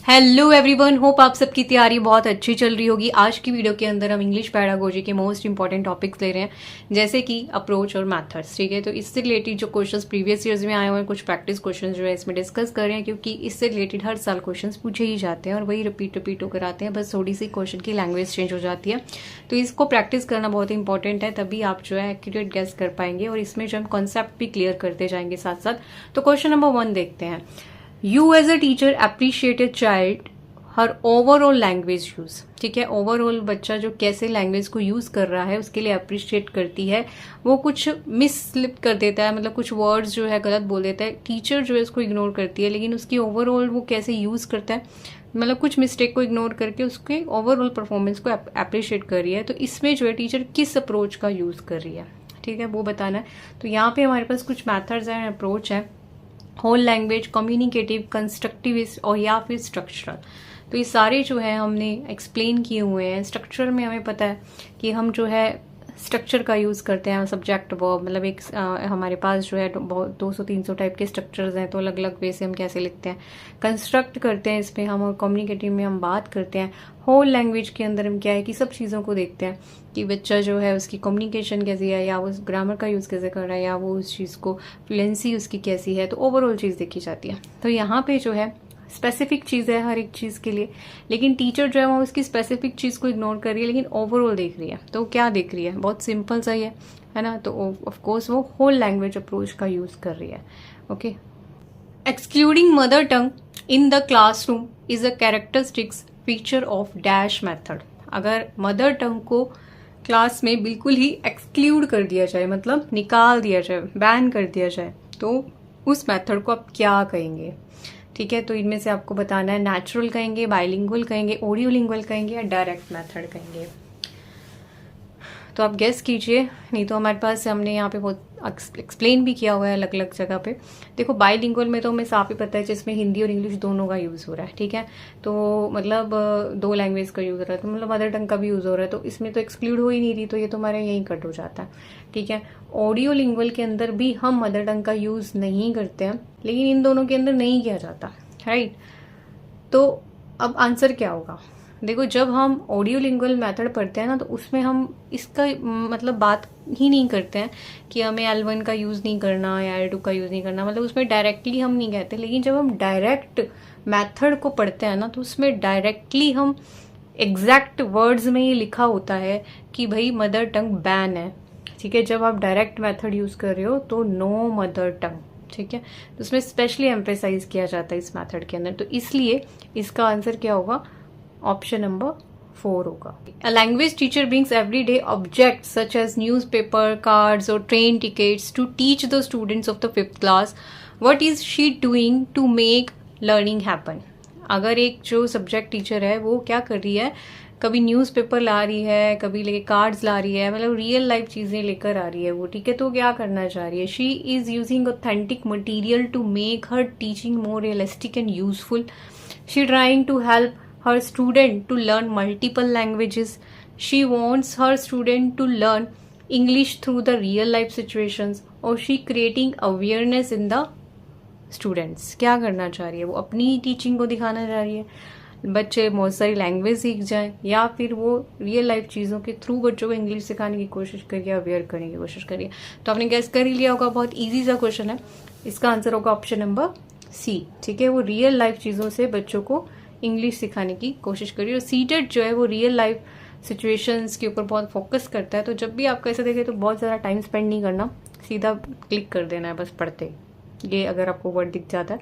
Hello everyone, hope आप सबकी तैयारी बहुत अच्छी चल रही होगी। आज की वीडियो के अंदर हम इंग्लिश पैडागोजी के मोस्ट इंपॉर्टेंट टॉपिक्स ले रहे हैं, जैसे कि अप्रोच और मेथड्स। ठीक है, तो इससे रिलेटेड जो क्वेश्चंस प्रीवियस ईयर्स में आए हुए हैं, कुछ प्रैक्टिस क्वेश्चंस जो है इसमें डिस्कस कर रहे हैं, क्योंकि इससे रिलेटेड हर साल क्वेश्चंस पूछे ही जाते हैं और वही रिपीट होकर आते हैं, बस थोड़ी सी क्वेश्चन की लैंग्वेज चेंज हो जाती है। तो इसको प्रैक्टिस करना बहुत इंपॉर्टेंट है, तभी आप जो है एक्यूरेट गेस कर पाएंगे और इसमें जो हम कॉन्सेप्ट भी क्लियर करते जाएंगे साथ साथ। तो क्वेश्चन नंबर 1 देखते हैं। You as a teacher appreciate a child her overall language use. ठीक है, ओवरऑल बच्चा जो कैसे लैंग्वेज को यूज कर रहा है उसके लिए अप्रिशिएट करती है। वो कुछ मिस स्लिप कर देता है, मतलब कुछ वर्ड्स जो है गलत बोल देता है, टीचर जो है उसको इग्नोर करती है, लेकिन उसकी ओवरऑल वो कैसे यूज करता है, मतलब कुछ मिस्टेक को इग्नोर करके उसके ओवरऑल परफॉर्मेंस को अप्रिशिएट कर रही है। तो इसमें जो है टीचर किस अप्रोच का यूज कर रही है, ठीक है, वो बताना है। तो यहाँ पे हमारे पास कुछ मैथड्स हैं, अप्रोच है, होल लैंग्वेज, कम्युनिकेटिव, कंस्ट्रक्टिविस्ट और या फिर स्ट्रक्चरल। तो ये सारे जो है हमने एक्सप्लेन किए हुए हैं। स्ट्रक्चर में हमें पता है कि हम जो है स्ट्रक्चर का यूज़ करते हैं, सब्जेक्ट वर्ब, मतलब एक हमारे पास जो है 200-300 टाइप के स्ट्रक्चर्स हैं, तो अलग अलग वे से हम कैसे लिखते हैं, कंस्ट्रक्ट करते हैं इसमें हम, और कम्युनिकेटिव में हम बात करते हैं। होल लैंग्वेज के अंदर हम क्या है कि सब चीज़ों को देखते हैं कि बच्चा जो है उसकी कम्युनिकेशन कैसी है, या वो ग्रामर का यूज़ कैसे कर रहा है, या वो उस चीज़ को फ्लुएंसी उसकी कैसी है, तो ओवरऑल चीज़ देखी जाती है। तो यहाँ पे जो है स्पेसिफिक चीज़ है हर एक चीज़ के लिए, लेकिन टीचर जो है वो उसकी स्पेसिफिक चीज़ को इग्नोर कर रही है, लेकिन ओवरऑल देख रही है। तो क्या देख रही है, बहुत सिंपल सा ही है ना। तो ऑफ कोर्स वो होल लैंग्वेज अप्रोच का यूज़ कर रही है। Okay, excluding mother tongue in the classroom is a characteristics feature of dash method. अगर मदर टंग को क्लास में बिल्कुल ही एक्सक्लूड कर दिया जाए, मतलब निकाल दिया जाए, बैन कर दिया जाए, तो उस मेथड को आप क्या कहेंगे। ठीक है, तो इनमें से आपको बताना है, नेचुरल कहेंगे, बाइलिंगुअल कहेंगे, ऑडियोलिंगुअल कहेंगे, या डायरेक्ट मेथड कहेंगे। तो आप गेस कीजिए, नहीं तो हमारे पास हमने यहाँ पे बहुत एक्सप्लेन भी किया हुआ है अलग अलग जगह पे। देखो, बाइलिंगुअल में तो हमें साफ ही पता है जिसमें हिंदी और इंग्लिश दोनों का यूज़ हो रहा है। ठीक है, तो मतलब दो लैंग्वेज का यूज़ हो रहा है, तो मतलब मदर टंग का भी यूज़ हो रहा है, तो इसमें तो एक्सक्लूड हो ही नहीं रही, तो ये तो हमारे यहीं कट हो जाता है। ठीक है, ऑडियोलिंगुअल के अंदर भी हम मदर टंग का यूज़ नहीं करते हैं, लेकिन इन दोनों के अंदर नहीं किया जाता, राइट। तो अब आंसर क्या होगा। देखो, जब हम ऑडियो लिंगुअल मेथड पढ़ते हैं ना, तो उसमें हम इसका मतलब बात ही नहीं करते हैं कि हमें L1 का यूज़ नहीं करना या L2 का यूज़ नहीं करना, मतलब उसमें डायरेक्टली हम नहीं कहते। लेकिन जब हम डायरेक्ट मेथड को पढ़ते हैं ना, तो उसमें डायरेक्टली हम एग्जैक्ट वर्ड्स में ही लिखा होता है कि भाई मदर टंग बैन है। ठीक है, जब आप डायरेक्ट मेथड यूज़ कर रहे हो तो नो मदर टंग। ठीक है, तो उसमें स्पेशली एम्फेसाइज किया जाता है इस मेथड के अंदर, तो इसलिए इसका आंसर क्या होगा, ऑप्शन नंबर 4 होगा। A language teacher brings everyday objects such as newspaper, cards और train tickets to teach the students of the 5th class. What is she doing to make learning happen. अगर एक जो subject teacher है वो क्या कर रही है, कभी न्यूज़पेपर ला रही है, कभी लेके कार्ड्स ला रही है, मतलब रियल लाइफ चीज़ें लेकर आ रही है वो। ठीक है, तो क्या करना चाह रही है, she is using authentic material to make her teaching more realistic and useful. She trying to help her student to learn multiple languages. She wants her student to learn English through the real life situations, or she creating awareness in the students. क्या करना चाह रही है वो, अपनी teaching को दिखाना चाह रही है, बच्चे बहुत सारी लैंग्वेज सीख जाएं, या फिर वो रियल लाइफ चीज़ों के थ्रू बच्चों को इंग्लिश सिखाने की कोशिश करिए, अवेयर करने की कोशिश करिए। तो आपने गैस कर ही लिया होगा, बहुत ईजी सा क्वेश्चन है। इसका आंसर होगा ऑप्शन नंबर सी। ठीक है, वो रियल लाइफ चीज़ों से बच्चों को इंग्लिश सिखाने की कोशिश करिए। और सीटेट जो है वो रियल लाइफ सिचुएशंस के ऊपर बहुत फोकस करता है, तो जब भी आपको ऐसा देखे तो बहुत ज़्यादा टाइम स्पेंड नहीं करना, सीधा क्लिक कर देना है बस पढ़ते, ये अगर आपको वर्ड दिख जाता है।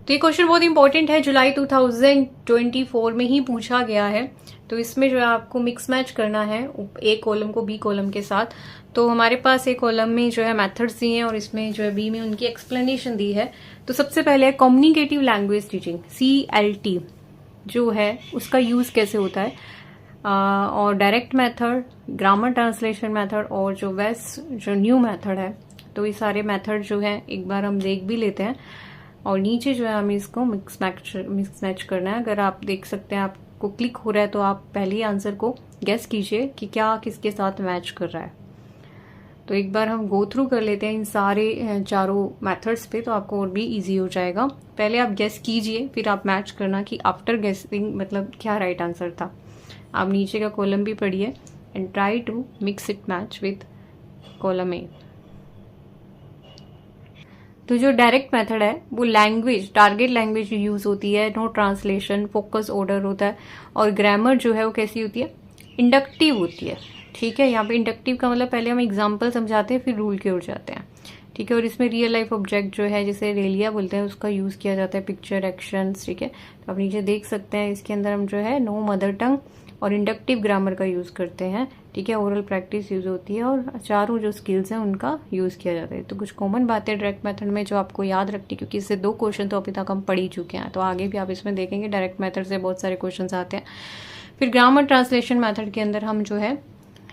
तो ये क्वेश्चन बहुत इंपॉर्टेंट है, जुलाई 2024 में ही पूछा गया है। तो इसमें जो है आपको मिक्स मैच करना है ए कॉलम को बी कॉलम के साथ। तो हमारे पास ए कॉलम में जो है मेथड्स दिए हैं और इसमें जो है बी में उनकी एक्सप्लेनेशन दी है। तो सबसे पहले है कम्युनिकेटिव लैंग्वेज टीचिंग, CLT जो है उसका यूज़ कैसे होता है, और direct method, grammar translation method, और जो जो न्यू मेथड है। तो ये सारे मेथड जो है एक बार हम देख भी लेते हैं, और नीचे जो है हमें इसको मिक्स मैच करना है। अगर आप देख सकते हैं आपको क्लिक हो रहा है, तो आप पहले ही आंसर को गेस कीजिए कि क्या किसके साथ मैच कर रहा है। तो एक बार हम गो थ्रू कर लेते हैं इन सारे चारों मेथड्स पे, तो आपको और भी इजी हो जाएगा। पहले आप गेस कीजिए, फिर आप मैच करना कि आफ्टर गेसिंग मतलब क्या राइट आंसर था। आप नीचे का कॉलम भी पढ़िए and try to mix it match with column A. तो जो डायरेक्ट मेथड है वो लैंग्वेज, टारगेट लैंग्वेज यूज होती है, नो ट्रांसलेशन, फोकस ऑर्डर होता है, और ग्रामर जो है वो कैसी होती है, इंडक्टिव होती है। ठीक है, यहाँ पे इंडक्टिव का मतलब पहले हम एग्जाम्पल समझाते हैं फिर रूल की ओर जाते हैं। ठीक है, और इसमें रियल लाइफ ऑब्जेक्ट जो है जिसे रेलिया बोलते हैं उसका यूज किया जाता है, पिक्चर, एक्शंस। ठीक है, तो आप नीचे देख सकते हैं इसके अंदर हम जो है नो मदर टंग और इंडक्टिव ग्रामर का यूज करते हैं। ठीक है, ओरल प्रैक्टिस यूज होती है और चारों जो स्किल्स हैं उनका यूज किया जाता है। तो कुछ कॉमन बातें डायरेक्ट मेथड में जो आपको याद रखती, क्योंकि इससे 2 क्वेश्चन तो अभी तक हम पढ़ ही चुके हैं, तो आगे भी आप इसमें देखेंगे डायरेक्ट मेथड से बहुत सारे क्वेश्चन आते हैं। फिर ग्रामर ट्रांसलेशन मेथड के अंदर हम जो है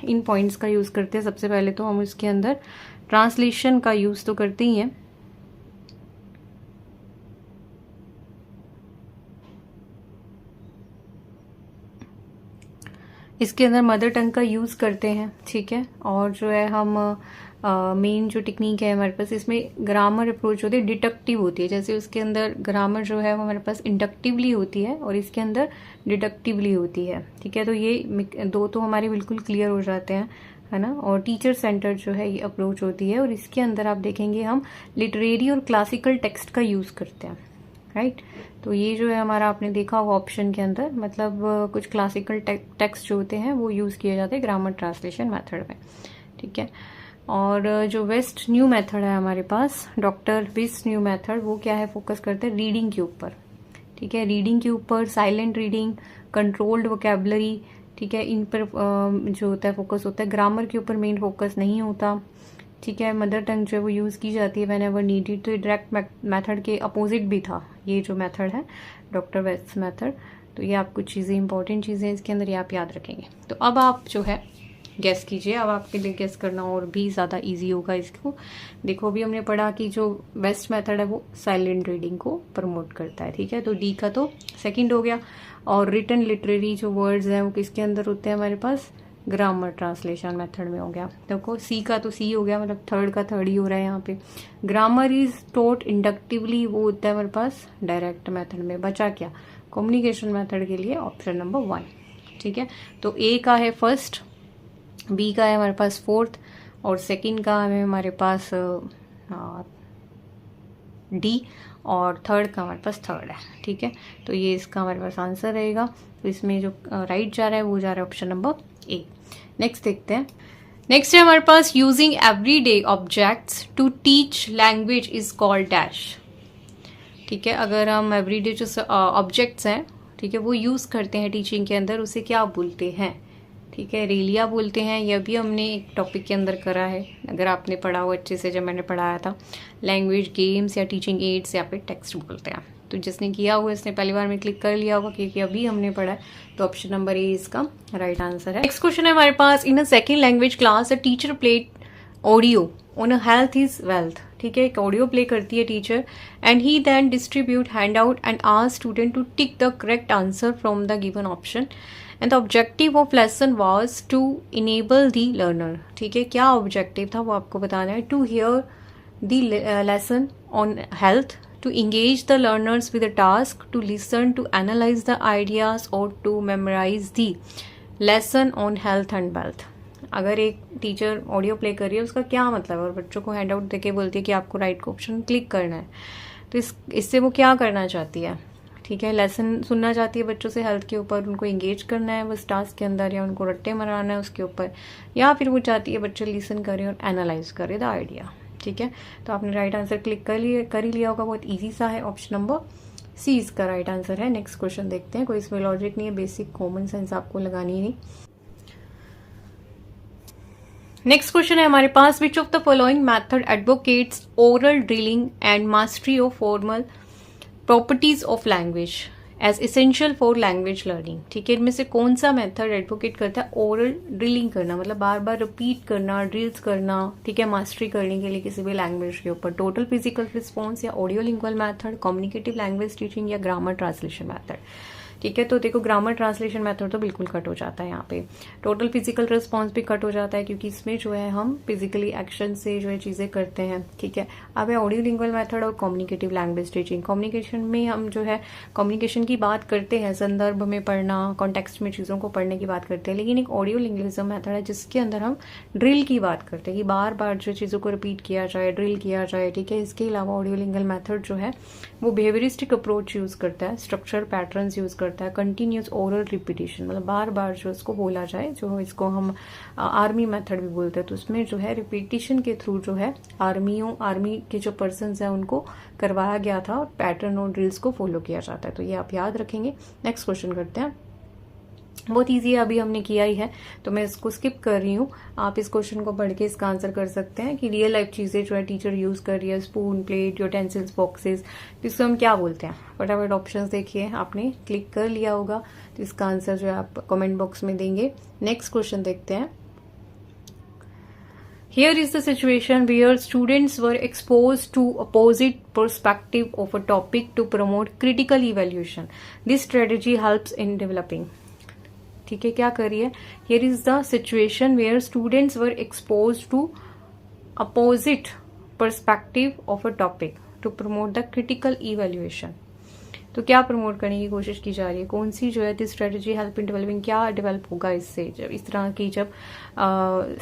इन पॉइंट्स का यूज करते हैं। सबसे पहले तो हम इसके अंदर ट्रांसलेशन का यूज तो करते ही हैं। इसके अंदर मदर टंग का यूज करते हैं। ठीक है, और जो है हम मेन जो टेक्निक है हमारे पास इसमें ग्रामर अप्रोच होती है, डिडक्टिव होती है। जैसे उसके अंदर ग्रामर जो है वो हमारे पास इंडक्टिवली होती है और इसके अंदर डिडक्टिवली होती है। ठीक है, तो ये 2 तो हमारे बिल्कुल क्लियर हो जाते हैं, है ना। और टीचर सेंटर जो है ये अप्रोच होती है, और इसके अंदर आप देखेंगे हम लिटरेरी और क्लासिकल टेक्स्ट का यूज करते हैं। राइट, तो ये जो है हमारा आपने देखा हुआ ऑप्शन के अंदर, मतलब कुछ क्लासिकल टेक्स्ट जो होते हैं वो यूज किए जाते हैं ग्रामर ट्रांसलेशन मेथड में। ठीक है, और जो वेस्ट न्यू मेथड है हमारे पास, डॉक्टर वेस्ट न्यू मेथड, वो क्या है, फोकस करते हैं रीडिंग के ऊपर। ठीक है, रीडिंग के ऊपर, साइलेंट रीडिंग, कंट्रोल्ड वोकेबलरी। ठीक है, इन पर जो होता है फोकस होता है, ग्रामर के ऊपर मेन फोकस नहीं होता। ठीक है, मदर टंग जो है वो यूज़ की जाती है व्हेन एवर नीडेड। तो डायरेक्ट मेथड के अपोजिट भी था ये जो मेथड है, डॉक्टर वेस्ट मेथड। तो ये आप कुछ चीज़ें, इंपॉर्टेंट चीज़ें इसके अंदर ये आप याद रखेंगे। तो अब आप जो है गेस कीजिए, अब आपके लिए गेस करना और भी ज़्यादा इजी होगा इसको। देखो अभी हमने पढ़ा कि जो वेस्ट मेथड है वो साइलेंट रीडिंग को प्रमोट करता है। ठीक है, तो डी का तो सेकंड हो गया, और रिटन लिटरेरी जो वर्ड्स हैं वो किसके अंदर होते हैं हमारे पास, ग्रामर ट्रांसलेशन मेथड में हो गया। देखो सी का तो सी हो गया, मतलब थर्ड का थर्ड ही हो रहा है यहाँ पे। ग्रामर इज टोट इंडक्टिवली, वो होता है हमारे पास डायरेक्ट मेथड में। बचा क्या, कम्युनिकेशन मेथड के लिए ऑप्शन नंबर 1। ठीक है, तो ए का है फर्स्ट, बी का है हमारे पास फोर्थ, और सेकंड का है हमारे पास डी, और थर्ड का हमारे पास थर्ड है। ठीक है, तो ये इसका हमारे पास आंसर रहेगा। तो इसमें जो राइट जा रहा है वो जा रहा है ऑप्शन नंबर ए। नेक्स्ट देखते हैं। नेक्स्ट है हमारे पास using everyday objects to teach language is called dash. ठीक है, अगर हम एवरीडे जो ऑब्जेक्ट्स हैं, ठीक है, वो यूज करते हैं टीचिंग के अंदर, उसे क्या बोलते हैं। ठीक है, रेलिया बोलते हैं। यह भी हमने एक टॉपिक के अंदर करा है, अगर आपने पढ़ा हो अच्छे से, जब मैंने पढ़ाया था। लैंग्वेज गेम्स या टीचिंग एड्स या फिर टेक्स्ट बोलते हैं। तो जिसने किया हुआ इसने पहली बार में क्लिक कर लिया होगा, क्योंकि अभी हमने पढ़ा है। तो ऑप्शन नंबर ए इसका राइट आंसर है। नेक्स्ट क्वेश्चन है हमारे पास, in a second language class a teacher played audio on a health is wealth. ठीक है, एक ऑडियो प्ले करती है teacher, and he then distribute hand out and ask student to tick the correct answer from the given option, and the objective of lesson was to enable the learner. ठीक है, क्या objective था वो आपको बताना है। To hear the lesson on health, to engage the learners with a task, to listen, to analyze the ideas, or to memorize the lesson on health and wealth। अगर एक टीचर ऑडियो प्ले कर रही है उसका क्या मतलब है, और बच्चों को हैंड आउट देके बोलती है कि आपको राइट ऑप्शन क्लिक करना है, तो इससे वो क्या करना चाहती है। ठीक है, लेसन सुनना चाहती है बच्चों से हेल्थ के ऊपर, उनको एंगेज करना है बस टास्क के अंदर, या उनको रट्टे मराना है उसके ऊपर, या फिर वो चाहती है बच्चे लिसन करें और एनालाइज करें द आइडिया। ठीक है, तो आपने राइट आंसर क्लिक कर ही लिया होगा, बहुत इजी सा है। ऑप्शन नंबर सी इसका राइट आंसर है। नेक्स्ट क्वेश्चन देखते हैं, कोई इसमें लॉजिक नहीं है, बेसिक कॉमन सेंस आपको लगानी है। नेक्स्ट क्वेश्चन है हमारे पास, which of the following method advocates oral drilling and mastery of formal properties of language as essential for language learning. ठीक है, इनमें से कौन सा मेथड एडवोकेट करता है ओरल ड्रिलिंग करना, मतलब बार बार रिपीट करना, ड्रिल्स करना। ठीक है, मास्टरी करने के लिए किसी भी लैंग्वेज के ऊपर, टोटल फिजिकल रिस्पॉन्स या audio lingual method, communicative language teaching या ग्रामर ट्रांसलेशन मेथड। ठीक है। तो देखो ग्रामर ट्रांसलेशन मेथड तो बिल्कुल कट हो जाता है यहाँ पे। टोटल फिजिकल रिस्पॉन्स भी कट हो जाता है क्योंकि इसमें जो है हम फिजिकली एक्शन से जो है चीज़ें करते हैं, ठीक है। अब है ऑडियो लिंगुअल मेथड और कम्युनिकेटिव लैंग्वेज टीचिंग। कम्युनिकेशन में हम जो है कम्युनिकेशन की बात करते हैं, संदर्भ में पढ़ना, कॉन्टेक्स्ट में चीज़ों को पढ़ने की बात करते हैं, लेकिन एक ऑडियो लिंग्विज्म मेथड है जिसके अंदर हम ड्रिल की बात करते हैं कि बार बार जो चीज़ों को रिपीट किया जाए, ड्रिल किया जाए, ठीक है। इसके अलावा ऑडियो लिंगुअल मेथड जो है वो बिहेवियरिस्टिक अप्रोच यूज़ करता है, स्ट्रक्चर पैटर्न्स यूज़ करता है, कंटिन्यूस ओरल रिपीटिशन, मतलब बार बार जो इसको बोला जाए, जो इसको हम आर्मी मेथड भी बोलते हैं। तो उसमें जो है रिपीटिशन के थ्रू जो है आर्मी के जो पर्सन हैं उनको करवाया गया था और पैटर्न और ड्रिल्स को फॉलो किया जाता है। तो ये आप याद रखेंगे। नेक्स्ट क्वेश्चन करते हैं। बहुत ईजी है, अभी हमने किया ही है तो मैं इसको स्किप कर रही हूँ। आप इस क्वेश्चन को पढ़ के इसका आंसर कर सकते हैं कि रियल लाइफ चीज़ें जो है टीचर यूज़ कर रही है, स्पून, प्लेट, यूटेंसिल्स, बॉक्सेस, तो इसको हम क्या बोलते हैं। फटाफट ऑप्शंस देखिए, आपने क्लिक कर लिया होगा तो इसका आंसर जो है आप कमेंट बॉक्स में देंगे। नेक्स्ट क्वेश्चन देखते हैं। Here is the situation where students were exposed to opposite perspective of a topic to promote critical evaluation. This strategy helps in developing. ठीक है, क्या करिए। Here is the situation where students were exposed to opposite perspective of a topic to promote the critical evaluation. तो क्या promote करने की कोशिश की जा रही है, कौन सी जो है this strategy help in developing, क्या डेवलप होगा इससे जब इस तरह की जब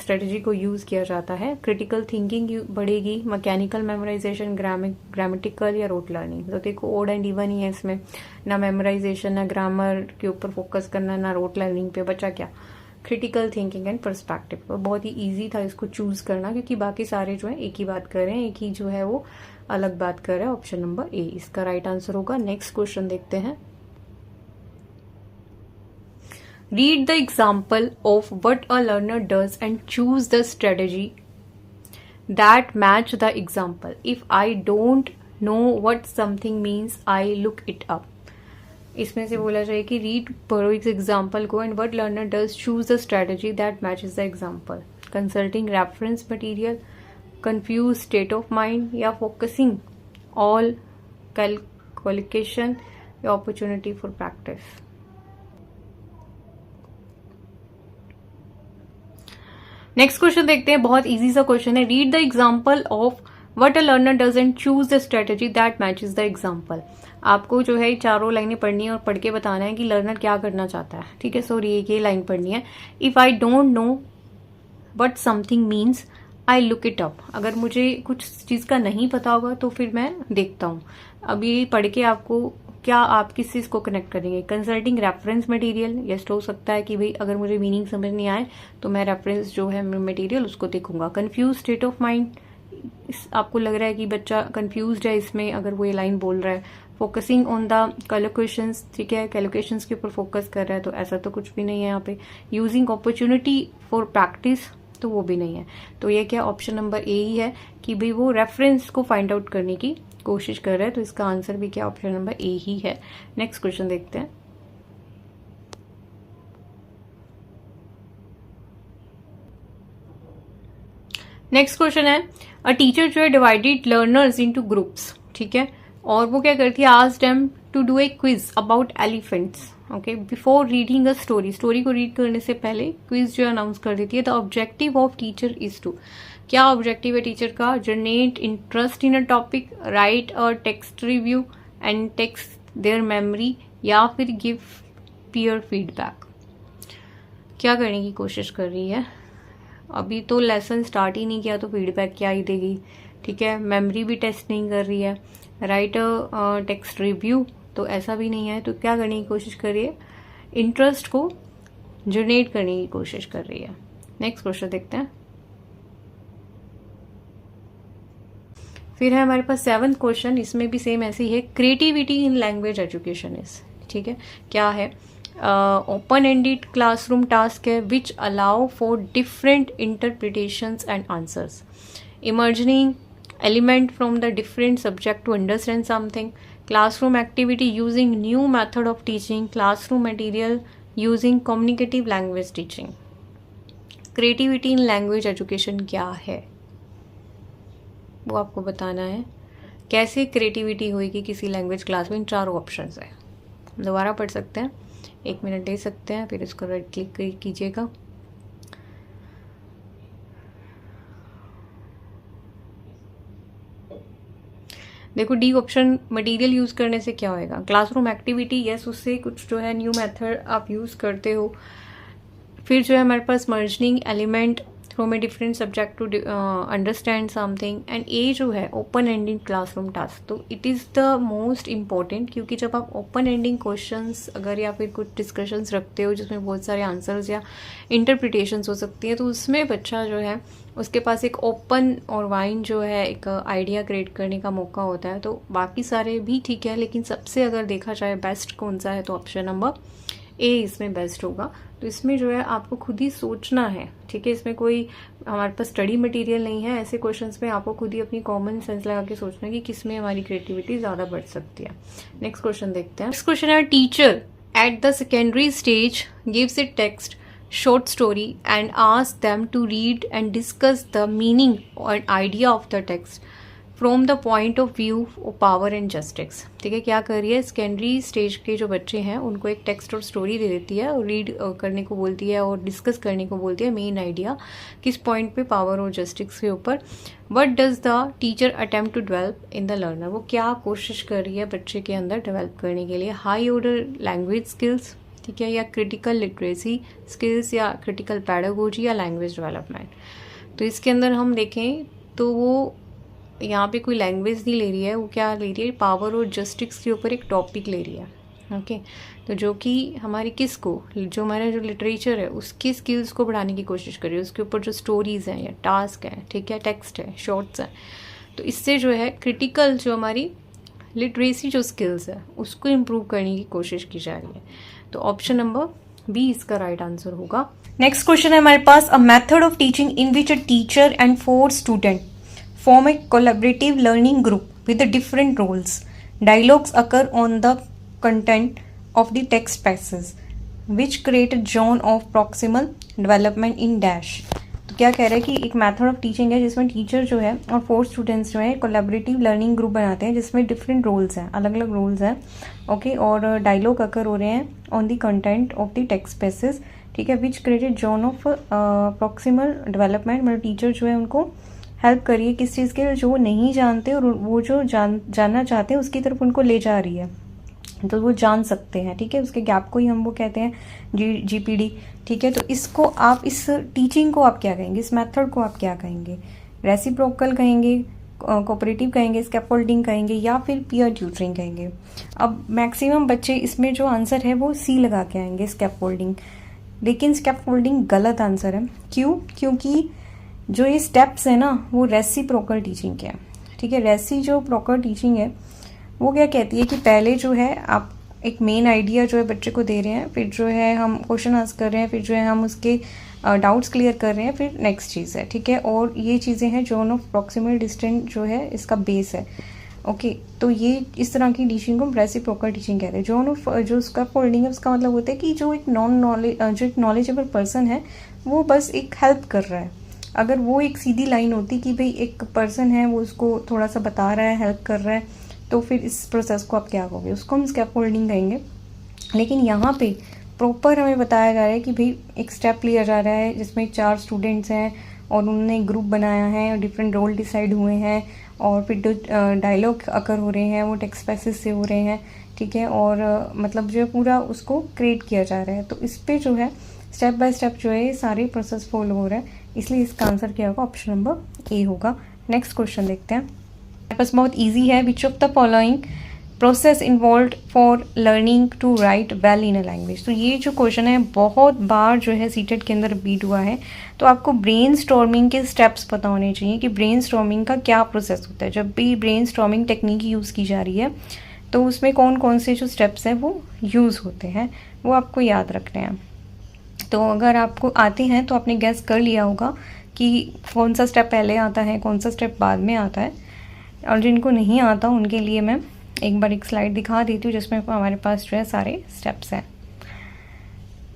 स्ट्रेटजी को यूज़ किया जाता है। क्रिटिकल थिंकिंग बढ़ेगी, मैकेनिकल मेमोराइजेशन, ग्रामेटिकल या रोट लर्निंग। तो देखो ओड एंड इवन ही है इसमें, ना मेमोराइजेशन, ना ग्रामर के ऊपर फोकस करना, ना रोट लर्निंग पे, बचा क्या, क्रिटिकल थिंकिंग एंड पर्सपेक्टिव। तो बहुत ही इजी था इसको चूज करना क्योंकि बाकी सारे जो है एक ही बात कर रहे हैं, एक ही जो है वो अलग बात कर रहे हैं। ऑप्शन नंबर ए इसका राइट आंसर होगा। नेक्स्ट क्वेश्चन देखते हैं। Read the example of what a learner does and choose the strategy that match the example. If I don't know what something means I look it up. इसमें से बोला जाए कि read पढ़ो इस एग्जाम्पल को and what learner does choose the strategy that matches the example. Consulting reference material, confuse state of mind या focusing all qualification या opportunity for practice. Next question देखते हैं, बहुत इजी सा क्वेश्चन है। Read the example of what a learner does and choose the strategy that matches the example. आपको जो है चारों लाइनें पढ़नी है और पढ़ के बताना है कि लर्नर क्या करना चाहता है, ठीक है। सॉरी एक ये लाइन पढ़नी है। If I don't know what something means I look it up. अगर मुझे कुछ चीज़ का नहीं पता होगा तो फिर मैं देखता हूँ। अब ये पढ़ के आपको क्या आप किस चीज़ को कनेक्ट करेंगे। कंसल्टिंग रेफरेंस मटेरियल, यस हो सकता है कि भाई अगर मुझे मीनिंग समझ नहीं आए तो मैं रेफरेंस जो है मटेरियल उसको देखूंगा। कंफ्यूज स्टेट ऑफ माइंड, आपको लग रहा है कि बच्चा कंफ्यूज्ड है इसमें अगर वो ये लाइन बोल रहा है। फोकसिंग ऑन द कैलकुलेशंस, ठीक है, कैलकुलेशंस के ऊपर फोकस कर रहा है तो ऐसा तो कुछ भी नहीं है यहाँ पे। यूजिंग अपॉर्चुनिटी फॉर प्रैक्टिस, तो वो भी नहीं है। तो ये क्या ऑप्शन नंबर ए ही है कि भाई वो रेफरेंस को फाइंड आउट करने की कोशिश कर रहा है। तो इसका आंसर भी क्या ऑप्शन नंबर ए ही है। नेक्स्ट क्वेश्चन देखते हैं। नेक्स्ट क्वेश्चन है, अ टीचर जो है डिवाइडेड लर्नर्स इनटू ग्रुप्स, ठीक है, और वो क्या करती है, asked them to do a quiz about elephants. Okay, before reading a story को रीड करने से पहले क्विज जो अनाउंस कर देती है। The objective of teacher is to, क्या ऑब्जेक्टिव है टीचर का, generate interest in a topic, write a text review and text their memory, या फिर गिव पीयर फीडबैक। क्या करने की कोशिश कर रही है, अभी तो लेसन स्टार्ट ही नहीं किया तो फीडबैक क्या ही देगी, ठीक है। मेमोरी भी टेस्ट नहीं कर रही है, राइट अ टेक्स्ट रिव्यू तो ऐसा भी नहीं है। तो क्या करने की कोशिश कर रही है, इंटरेस्ट को जनरेट करने की कोशिश कर रही है। नेक्स्ट क्वेश्चन देखते हैं। फिर है हमारे पास 7th क्वेश्चन, इसमें भी सेम ऐसे ही है। Creativity in language education is, ठीक है, क्या है, ओपन एंडेड क्लासरूम टास्क है which allow for different interpretations and answers, emerging element from the different subject to understand something, classroom activity using new method of teaching, classroom material using communicative language teaching। creativity in language education क्या है वो आपको बताना है। कैसे creativity होगी किसी language class में, इन चारों ऑप्शंस है। दोबारा पढ़ सकते हैं, 1 मिनट ले सकते हैं, फिर इसको राइट क्लिक कीजिएगा। देखो डी ऑप्शन, मटेरियल यूज़ करने से क्या होएगा, क्लासरूम एक्टिविटी, यस उससे कुछ जो है न्यू मेथड आप यूज़ करते हो। फिर जो है हमारे पास merging element from a different subject to understand something, and a जो है ओपन एंडिंग क्लासरूम टास्क। तो it is the most important, क्योंकि जब आप ओपन एंडिंग क्वेश्चंस अगर या फिर कुछ डिस्कशंस रखते हो जिसमें बहुत सारे आंसर्स या इंटरप्रिटेशंस हो सकती हैं, तो उसमें बच्चा जो है उसके पास एक ओपन और वाइड जो है एक आइडिया क्रिएट करने का मौका होता है। तो बाकी सारे भी ठीक है, लेकिन सबसे अगर देखा जाए बेस्ट कौन सा है तो ऑप्शन नंबर ए इसमें बेस्ट होगा। तो इसमें जो है आपको खुद ही सोचना है, ठीक है। इसमें कोई हमारे पास स्टडी मटेरियल नहीं है, ऐसे क्वेश्चंस में आपको खुद ही अपनी कॉमन सेंस लगा के सोचना है कि किस में हमारी क्रिएटिविटी ज़्यादा बढ़ सकती है। नेक्स्ट क्वेश्चन देखते हैं। नेक्स्ट क्वेश्चन है, teacher at the secondary stage gives it text short story and ask them to read and discuss the meaning or idea of the text from the point of view of power and justice। ठीक है, क्या कर रही है, secondary stage के जो बच्चे हैं उनको एक टेक्स्ट और स्टोरी दे देती है और रीड करने को बोलती है और डिस्कस करने को बोलती है मेन आइडिया किस पॉइंट पे, पावर और जस्टिस के ऊपर। What does the teacher attempt to develop in the learner, वो क्या कोशिश कर रही है बच्चे के अंदर डेवलप करने के लिए। हाई ऑर्डर लैंग्वेज स्किल्स, ठीक है, या क्रिटिकल लिटरेसी स्किल्स, या क्रिटिकल पैडागोजी, या लैंग्वेज डेवलपमेंट। तो इसके अंदर हम देखें तो वो यहाँ पे कोई लैंग्वेज नहीं ले रही है, वो क्या ले रही है, पावर और जस्टिस के ऊपर एक टॉपिक ले रही है। ओके, तो जो कि हमारी किसको, जो हमारा जो लिटरेचर है उसकी स्किल्स को बढ़ाने की कोशिश कर रही है, उसके ऊपर जो स्टोरीज़ हैं या टास्क हैं, ठीक है, टेक्स्ट है, शॉर्ट्स हैं। तो इससे जो है क्रिटिकल जो हमारी लिटरेसी जो स्किल्स है उसको इम्प्रूव करने की कोशिश की जा रही है। तो ऑप्शन नंबर बी इसका राइट आंसर होगा। नेक्स्ट क्वेश्चन है हमारे पास, a method of teaching in which a teacher and 4 student form a collaborative learning group with different roles, dialogues occur on the content of the text passage which create a zone of proximal development in dash. तो क्या कह रहा है कि एक method of teaching है जिसमें teacher जो है और 4 स्टूडेंट्स जो है कोलैबोरेटिव लर्निंग ग्रुप बनाते हैं जिसमें डिफरेंट रोल्स हैं, अलग अलग रोल्स हैं। ओके, और डायलॉग अकर हो रहे हैं on the content of the text passage, ठीक है, which created zone of proximal development. मतलब टीचर जो है उनको हेल्प करिए किस चीज़ के, जो वो नहीं जानते और वो जो जानना चाहते हैं उसकी तरफ उनको ले जा रही है, तो वो जान सकते हैं, ठीक है। उसके गैप को ही हम वो कहते हैं जीपीडी, ठीक है। तो इसको आप, इस टीचिंग को आप क्या कहेंगे, इस मेथड को आप क्या कहेंगे, रेसिप्रोकल कहेंगे, कोऑपरेटिव कहेंगे, स्कैफोल्डिंग कहेंगे, या फिर पीयर ट्यूटरिंग कहेंगे। अब मैक्सिमम बच्चे इसमें जो आंसर है वो सी लगा के आएंगे, स्कैफोल्डिंग। लेकिन स्कैफोल्डिंग गलत आंसर है। क्यों? क्योंकि जो ये स्टेप्स है ना वो रेसिप्रोकल टीचिंग के हैं, ठीक है। रेसिप्रोकल टीचिंग है वो क्या कहती है कि पहले जो है आप एक मेन आइडिया जो है बच्चे को दे रहे हैं, फिर जो है हम क्वेश्चन आस्क कर रहे हैं, फिर जो है हम उसके डाउट्स क्लियर कर रहे हैं, फिर नेक्स्ट चीज़ है, ठीक है। और ये चीज़ें हैं जोन ऑफ प्रॉक्सिमल डिस्टेंस जो है इसका बेस है। ओके, तो ये इस तरह की टीचिंग को रेसिप्रोकल टीचिंग कहते हैं। जोन ऑफ जो उसका फोल्डिंग है उसका मतलब होता है कि जो एक नॉलेजेबल पर्सन है वो बस एक हेल्प कर रहा है। अगर वो एक सीधी लाइन होती कि भाई एक पर्सन है वो उसको थोड़ा सा बता रहा है, हेल्प कर रहा है, तो फिर इस प्रोसेस को आप क्या कहोगे, उसको हम स्कैफोल्डिंग कहेंगे। लेकिन यहाँ पे प्रॉपर हमें बताया जा रहा है कि भाई एक स्टेप लिया जा रहा है जिसमें 4 स्टूडेंट्स हैं और उन्होंने ग्रुप बनाया है और डिफरेंट रोल डिसाइड हुए हैं, और फिर जो डायलॉग अकर हो रहे हैं वो टेक्स्ट पैसेज से हो रहे हैं, ठीक है। और मतलब जो है पूरा उसको क्रिएट किया जा रहा है। तो इस पर जो है स्टेप बाय स्टेप जो है ये सारे प्रोसेस फॉलो हो रहा है, इसलिए इसका आंसर क्या होगा, ऑप्शन नंबर ए होगा। नेक्स्ट क्वेश्चन देखते हैं, हमारे पास बहुत ईजी है। Which of the following process involve for learning to write well in a language. तो ये जो क्वेश्चन है बहुत बार जो है सीटेट के अंदर रिपीट हुआ है। तो आपको ब्रेन स्टॉर्मिंग के स्टेप्स पता होने चाहिए कि ब्रेन स्टॉर्मिंग का क्या प्रोसेस होता है। जब भी ब्रेन स्टॉर्मिंग टेक्निक यूज़ की जा रही है तो उसमें कौन कौन से जो स्टेप्स हैं वो यूज़ होते हैं, वो आपको याद रखने हैं। तो अगर आपको आते हैं तो आपने गैस कर लिया होगा कि कौन सा स्टेप पहले आता है, कौन सा स्टेप बाद में आता है। और जिनको नहीं आता उनके लिए मैं एक बार एक स्लाइड दिखा देती हूँ जिसमें हमारे पास जो है सारे स्टेप्स हैं।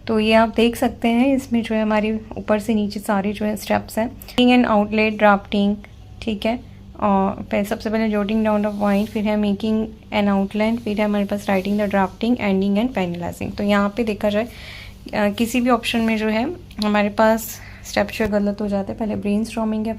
तो ये आप देख सकते हैं, इसमें जो है हमारे ऊपर से नीचे सारे जो है स्टेप्स हैं। एंड आउटलेट ड्राफ्टिंग, ठीक है, और सबसे पहले जोटिंग डाउन द पॉइंट, फिर है मेकिंग एन आउटलाइन, फिर है हमारे पास writing the drafting, ending and finalising. तो यहाँ पे देखा जाए किसी भी ऑप्शन में जो है हमारे पास स्टेप जो गलत हो जाते हैं। पहले ब्रेनस्टॉर्मिंग है,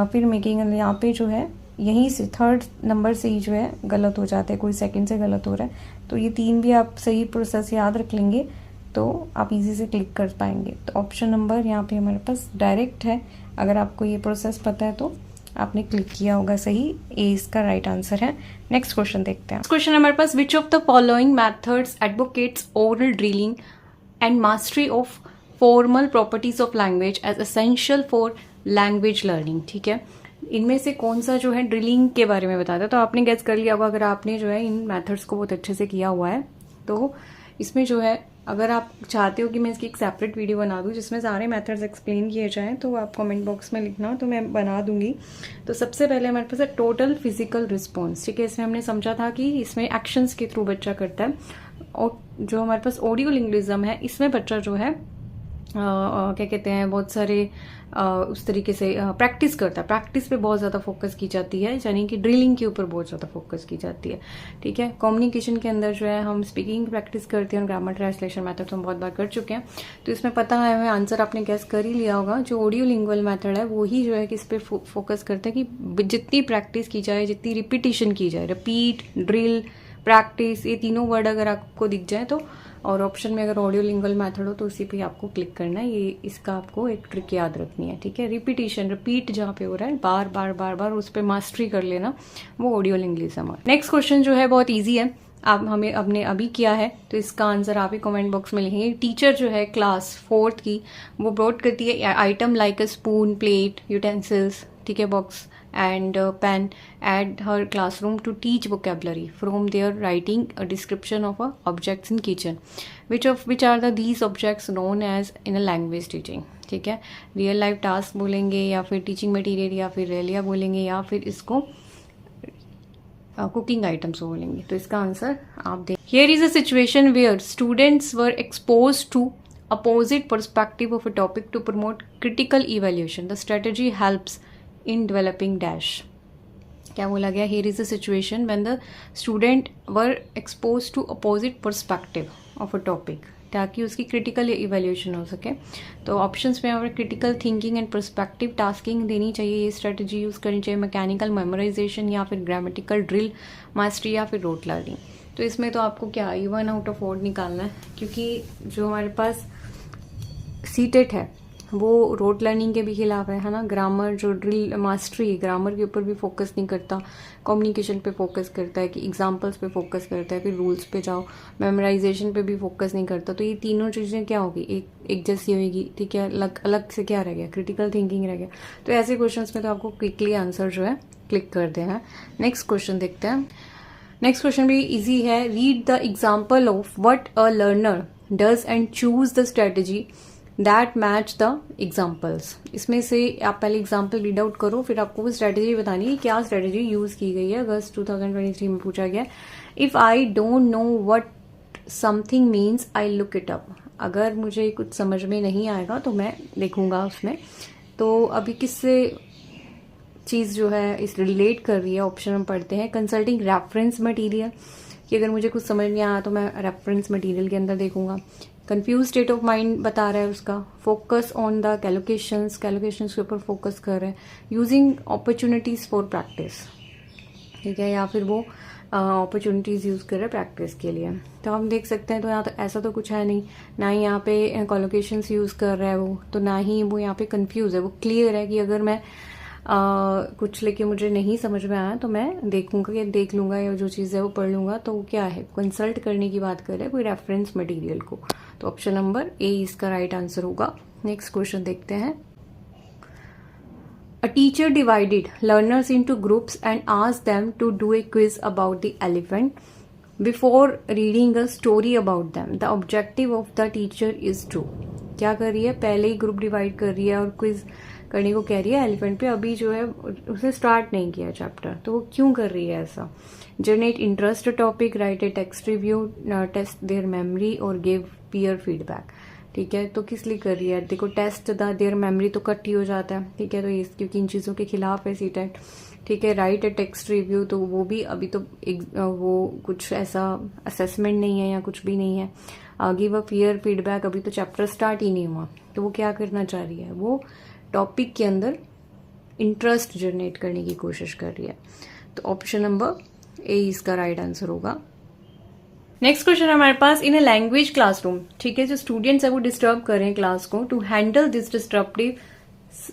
फिर मेकिंग, यहाँ पे जो है यहीं से थर्ड नंबर से ही जो है गलत हो जाते हैं, कोई सेकंड से गलत हो रहा है। तो ये 3 भी आप सही प्रोसेस याद रख लेंगे तो आप इजी से क्लिक कर पाएंगे। तो ऑप्शन नंबर यहाँ पे हमारे पास डायरेक्ट है, अगर आपको ये प्रोसेस पता है तो आपने क्लिक किया होगा सही, ए इसका राइट आंसर है। नेक्स्ट क्वेश्चन देखते हैं। क्वेश्चन हमारे पास, which of the following methods advocates oral drilling and mastery of formal properties of language as essential for language learning. ठीक है, इनमें से कौन सा जो है ड्रिलिंग के बारे में बताता है। तो आपने गेस कर लिया होगा अगर आपने जो है इन मेथड्स को बहुत अच्छे से किया हुआ है। तो इसमें जो है अगर आप चाहते हो कि मैं इसकी एक सेपरेट वीडियो बना दूं जिसमें सारे मेथड्स एक्सप्लेन किए जाएं, तो आप कमेंट बॉक्स में लिखना, तो मैं बना दूंगी। तो सबसे पहले हमारे पास है टोटल फिजिकल रिस्पॉन्स। ठीक है, इसमें हमने समझा था कि इसमें एक्शंस के थ्रू बच्चा करता है। और जो हमारे पास ऑडियो लिंग्विज्म है, इसमें बच्चा जो है क्या कहते हैं, बहुत सारे उस तरीके से प्रैक्टिस करता है। प्रैक्टिस पे बहुत ज़्यादा फोकस की जाती है, यानी कि ड्रिलिंग के ऊपर बहुत ज़्यादा फोकस की जाती है। ठीक है, कम्युनिकेशन के अंदर जो है हम स्पीकिंग प्रैक्टिस करते हैं और ग्रामर ट्रांसलेशन मेथड तो हम बहुत बार कर चुके हैं। तो इसमें पता है हमें आंसर आपने गैस कर ही लिया होगा। जो ऑडियो लिंग्वल मेथड है वो ही जो है किस पे फोकस करते हैं कि जितनी प्रैक्टिस की जाए, जितनी रिपीटिशन की जाए, रिपीट, ड्रिल, प्रैक्टिस, ये तीनों वर्ड अगर आपको दिख जाए तो, और ऑप्शन में अगर ऑडियो लिंग्वल मेथड हो तो उसी पे आपको क्लिक करना है। ये इसका आपको एक ट्रिक याद रखनी है। ठीक है, रिपीटिशन, रिपीट जहाँ पे हो रहा है बार बार बार बार उस पर मास्टरी कर लेना, वो ऑडियो लिंग्विज्म है। नेक्स्ट क्वेश्चन जो है बहुत ईजी है, आप हमें अपने अभी किया है तो इसका आंसर आप ही कमेंट बॉक्स में लिखेंगे। टीचर जो है क्लास 4th की वो ब्रॉड करती है item like a spoon, plate, utensils, ठीक है, box and pen at her classroom to teach vocabulary from their writing a description of objects in kitchen. Which are these objects known as in a language teaching? ठीक है, real life task बोलेंगे या फिर teaching material या फिर रेलिया बोलेंगे या फिर इसको कुकिंग आइटम्स बोलेंगे। तो इसका आंसर आप दें। Here is a situation where students were exposed to opposite perspective of a topic to promote critical evaluation. The strategy helps in developing dash. क्या बोला गया, here is a situation when the student were exposed to opposite perspective of a topic, ताकि उसकी critical evaluation हो सके। तो options में हमें critical thinking and perspective tasking देनी चाहिए, ये स्ट्रेटजी यूज़ करनी चाहिए, मैकेनिकल मेमोराइजेशन या फिर ग्रामेटिकल ड्रिल मास्टरी या फिर रोट लर्निंग। तो इसमें तो आपको क्या 1 out of 4 निकालना है, क्योंकि जो हमारे पास सीटेट है वो रोट लर्निंग के भी खिलाफ है ना। ग्रामर जो ड्रिल मास्टरी, ग्रामर के ऊपर भी फोकस नहीं करता, कम्युनिकेशन पे फोकस करता है, कि एग्जांपल्स पे फोकस करता है, फिर रूल्स पे जाओ, मेमोराइजेशन पे भी फोकस नहीं करता। तो ये तीनों चीज़ें क्या होगी, एक जैसी होगी। ठीक है, अलग अलग से क्या रह गया, क्रिटिकल थिंकिंग रह गया। तो ऐसे क्वेश्चन में तो आपको क्विकली आंसर जो है क्लिक कर देना है। नेक्स्ट क्वेश्चन देखते हैं। नेक्स्ट क्वेश्चन भी ईजी है। Read the example of what a learner does and choose the strategy that match the examples. इसमें से आप पहले एग्जाम्पल रीड आउट करो, फिर आपको वो स्ट्रेटेजी बतानी है क्या स्ट्रेटेजी यूज की गई है। अगस्त 2023 में पूछा गया। If I don't know what something means I look it up. अगर मुझे कुछ समझ में नहीं आएगा तो मैं देखूंगा उसमें। तो अभी किससे चीज़ जो है इस रिलेट कर रही है, ऑप्शन हम पढ़ते हैं। कंसल्टिंग रेफरेंस मटीरियल, कि अगर मुझे कुछ समझ नहीं आया तो मैं रेफरेंस मटीरियल के अंदर देखूंगा। कंफ्यूज स्टेट ऑफ माइंड बता रहा है उसका। फोकस ऑन द कैलकुलेशंस के ऊपर फोकस कर रहे हैं। यूजिंग अपॉर्चुनिटीज फॉर प्रैक्टिस, ठीक है, या फिर वो अपॉर्चुनिटीज यूज कर रहे हैं प्रैक्टिस के लिए। तो हम देख सकते हैं तो यहाँ तो ऐसा तो कुछ है नहीं, ना ही यहाँ पे कॉलोकेशंस यूज कर रहा है वो, तो ना ही वो यहाँ पे कंफ्यूज है। वो क्लियर है कि अगर मैं कुछ लेके मुझे नहीं समझ में आया तो मैं देखूंगा या देख लूंगा या जो चीज़ है वो पढ़ लूंगा। तो वो क्या है, कंसल्ट करने की बात कर रहे हैं कोई रेफरेंस मटेरियल को। तो ऑप्शन नंबर ए इसका राइट आंसर होगा। नेक्स्ट क्वेश्चन देखते हैं। A teacher divided learners into groups and asked them to do a quiz about the elephant before reading a story about them. The objective of the teacher is to, क्या कर रही है, पहले ही group divide कर रही है और quiz करने को कह रही है एलिफेंट पे। अभी जो है उसे स्टार्ट नहीं किया चैप्टर, तो वो क्यों कर रही है ऐसा। Generate interest topic, write a text review, test their memory और गिव पीयर फीडबैक। ठीक है, तो किस लिए कर रही है, देखो टेस्ट देयर मेमोरी तो कट ही हो जाता है। ठीक है, तो ये क्योंकि इन चीज़ों के खिलाफ है सीटेट। ठीक है। राइट ए टेक्स्ट रिव्यू, तो वो भी अभी तो वो कुछ ऐसा असेसमेंट नहीं है या कुछ भी नहीं है। गिव अ क्लियर फीडबैक, अभी तो चैप्टर स्टार्ट ही नहीं हुआ, तो वो क्या करना चाह रही है, वो टॉपिक के अंदर इंटरेस्ट जनरेट करने की कोशिश कर रही है। तो ऑप्शन नंबर ए इसका राइट आंसर होगा। नेक्स्ट क्वेश्चन हमारे पास, इन ए लैंग्वेज क्लासरूम, ठीक है, जो स्टूडेंट्स है वो डिस्टर्ब कर रहे हैं क्लास को, to handle this disturbative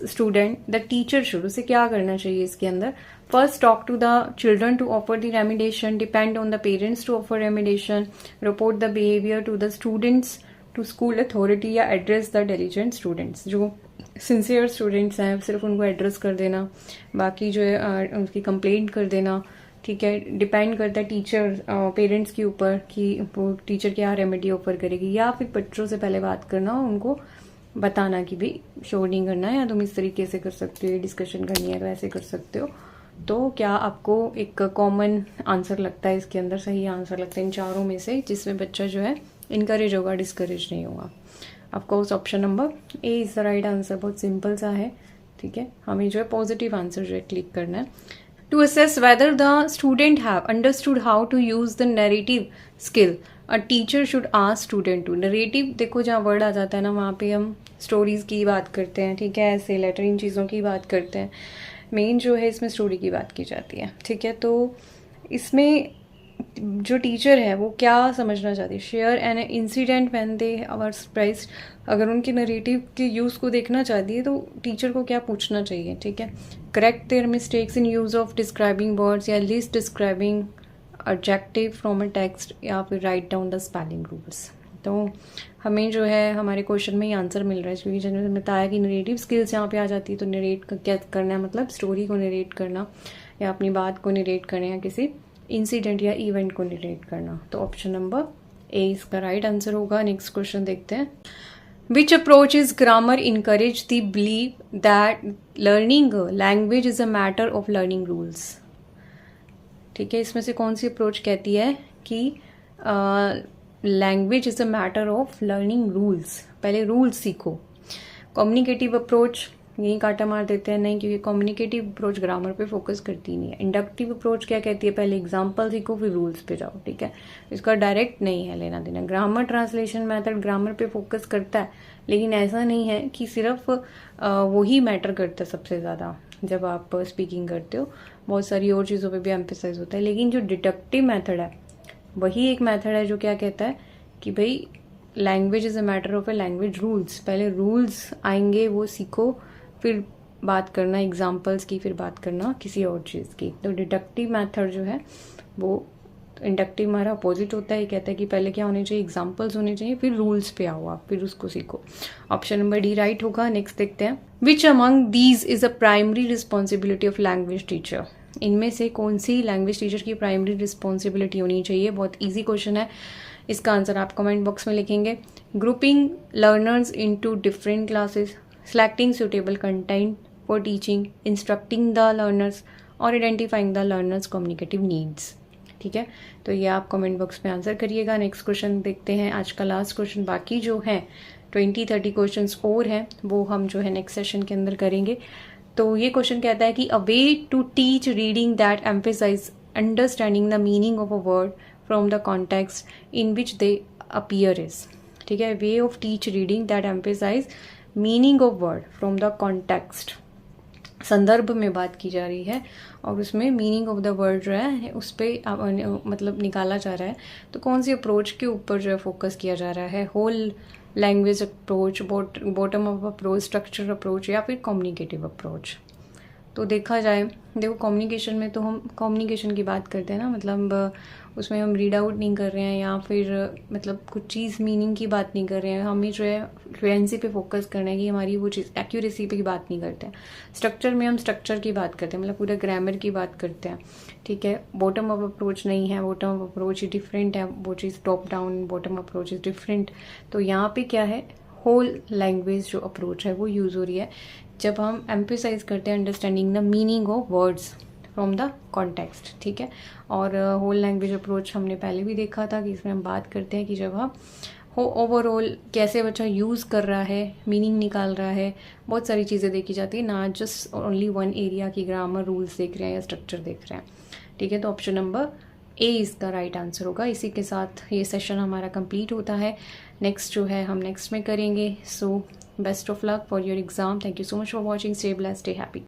student the teacher should, उसे क्या करना चाहिए इसके अंदर, first talk to the children to offer the remediation, depend on the parents to offer remediation, report the behaviour to the students to school authority, या address the diligent students. जो sincere students हैं सिर्फ उनको address कर देना, बाकी जो है उनकी कंप्लेंट कर देना, ठीक है। डिपेंड करता है टीचर पेरेंट्स के ऊपर कि वो टीचर क्या रेमेडी ऑफर करेगी, या फिर बच्चों से पहले बात करना, उनको बताना कि भाई शोर नहीं करना है, या तुम इस तरीके से कर सकते हो, डिस्कशन करनी है तो ऐसे कर सकते हो। तो क्या आपको एक कॉमन आंसर लगता है इसके अंदर, सही आंसर लगता है इन चारों में से, जिसमें बच्चा जो है इनकरेज होगा, डिस्करेज नहीं होगा? Of course option number A is the right answer. बहुत सिंपल सा है, ठीक है। हमें जो है पॉजिटिव आंसर जो है क्लिक करना है। To assess whether the student have understood how to use the narrative skill, a teacher should ask student to. Narrative देखो जहाँ वर्ड आ जाता है ना, वहाँ पे हम स्टोरीज की बात करते हैं, ठीक है, ऐसे लेटर इन चीज़ों की बात करते हैं। मेन जो है इसमें स्टोरी की बात की जाती है, ठीक है। तो इसमें जो टीचर है वो क्या समझना चाहती है, share an incident when they are surprised, अगर उनके नरेटिव के यूज़ को देखना चाहती है तो टीचर को क्या पूछना चाहिए, ठीक है। Correct their mistakes in use of describing words, या list describing adjective from a text, या फिर write down the spelling rules. तो हमें जो है हमारे क्वेश्चन में ही आंसर मिल रहा है, क्योंकि जैसे बताया कि नरेटिव स्किल्स यहाँ पे आ जाती है। तो नरेट क्या करना है, मतलब स्टोरी को नरेट करना, या अपनी बात को नरेट करना, या किसी इंसिडेंट या इवेंट को नरेट करना। तो ऑप्शन नंबर ए इसका राइट आंसर होगा। नेक्स्ट क्वेश्चन देखते हैं। Which approach is grammar encourage the believe that learning language is a matter of learning rules, ठीक है। इसमें से कौन सी अप्रोच कहती है कि language is a matter of learning rules, पहले रूल्स सीखो। कम्युनिकेटिव अप्रोच, यही काटा मार देते हैं, नहीं, क्योंकि कम्युनिकेटिव अप्रोच ग्रामर पे फोकस करती नहीं है। इंडक्टिव अप्रोच क्या कहती है, पहले एग्जांपल सीखो फिर रूल्स पे जाओ, ठीक है। इसका डायरेक्ट नहीं है लेना देना। ग्रामर ट्रांसलेशन मेथड ग्रामर पे फोकस करता है, लेकिन ऐसा नहीं है कि सिर्फ वही मैटर करता है सबसे ज़्यादा जब आप स्पीकिंग करते हो, बहुत सारी और चीज़ों पे भी एम्फेसाइज होता है। लेकिन जो डिडक्टिव मेथड है वही एक मेथड है जो क्या कहता है कि भाई language is a matter of a language rules, पहले रूल्स आएंगे वो सीखो, फिर बात करना एग्जाम्पल्स की, फिर बात करना किसी और चीज़ की। तो डिडक्टिव मेथड जो है वो, इंडक्टिव हमारा अपोजिट होता है, कहता है कि पहले क्या होने चाहिए, एग्जाम्पल्स होने चाहिए, फिर रूल्स पे आओ आप, फिर उसको सीखो। ऑप्शन नंबर डी राइट होगा। नेक्स्ट देखते हैं। Which among these is a primary responsibility of language teacher, इनमें से कौन सी लैंग्वेज टीचर की प्राइमरी रिस्पॉन्सिबिलिटी होनी चाहिए? बहुत ईजी क्वेश्चन है, इसका आंसर आप कमेंट बॉक्स में लिखेंगे। Grouping learners into different classes, selecting suitable content for teaching, instructing the learners, और identifying the learners communicative needs, ठीक है। तो ये आप कमेंट बॉक्स में आंसर करिएगा। नेक्स्ट क्वेश्चन देखते हैं, आज का लास्ट क्वेश्चन। बाकी जो है 20-30 क्वेश्चंस और हैं वो हम जो है नेक्स्ट सेशन के अंदर करेंगे। तो ये क्वेश्चन कहता है कि a way to teach reading that emphasize understanding the meaning of a word from the context in which they appear is, ठीक है। Way of teach reading that emphasize meaning of word from the context, संदर्भ में बात की जा रही है और उसमें मीनिंग ऑफ द वर्ड जो है उस पर मतलब निकाला जा रहा है। तो कौन सी अप्रोच के ऊपर जो है फोकस किया जा रहा है, whole language approach, bottom up approach, structure approach, या फिर कम्युनिकेटिव अप्रोच? तो देखा जाए, देखो कम्युनिकेशन में तो हम कम्युनिकेशन की बात करते हैं ना, मतलब उसमें हम रीड आउट नहीं कर रहे हैं या फिर मतलब कुछ चीज़ मीनिंग की बात नहीं कर रहे हैं, हमें जो है फ्लुएंसी पे फोकस करना है कि हमारी वो चीज़ एक्यूरेसी पे की बात नहीं करते हैं। स्ट्रक्चर में हम स्ट्रक्चर की बात करते हैं, मतलब पूरा ग्रामर की बात करते हैं, ठीक है। बॉटम अप अप्रोच नहीं है, बॉटम अप अप्रोच ही डिफरेंट है, वो चीज़ top down bottom approach is different. तो यहाँ पे क्या है, होल लैंग्वेज जो अप्रोच है वो यूज़ हो रही है जब हम एम्फेसाइज करते हैं understanding the meaning of words from the context, ठीक है। और होल लैंग्वेज अप्रोच हमने पहले भी देखा था कि इसमें हम बात करते हैं कि जब हम हो ओवरऑल कैसे बच्चा यूज़ कर रहा है, मीनिंग निकाल रहा है, बहुत सारी चीज़ें देखी जाती है, ना जस्ट ओनली वन एरिया की ग्रामर रूल्स देख रहे हैं या स्ट्रक्चर देख रहे हैं। ठीक है, तो ऑप्शन नंबर ए इसका राइट आंसर होगा। इसी के साथ ये सेशन हमारा कंप्लीट होता है। नेक्स्ट जो है हम नेक्स्ट में करेंगे। So best of luck for your exam. Thank you so much for watching. Stay blessed, stay happy.